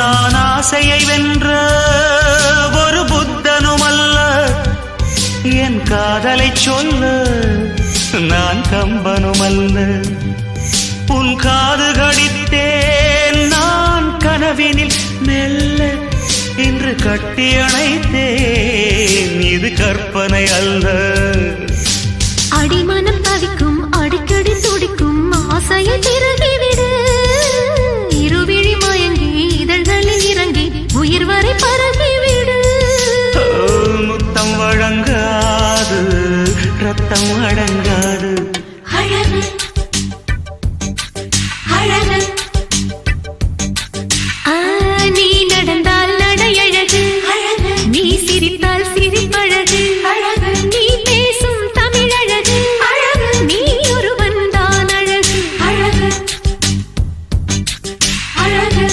நான் ஆசையை வென்ற ஒரு புத்தனுமல்ல, என் காதலை சொல்ல நான் கம்பனுமல்ல. உன் காது கடித்தேன் நான் கனவினில் மெல்ல, இன்று கட்டி அணைத்தேன் இது கற்பனை அல்ல. அடிமனம் தவிக்கும் அடிக்கடி துடிக்கும் ஆசையை திறகிவிடு, இருவிழி மயங்கி இதழ்களில் இறங்கி உயிர் வரை பரவிவிடு. முத்தம் வழங்காது ரத்தம் அடங்க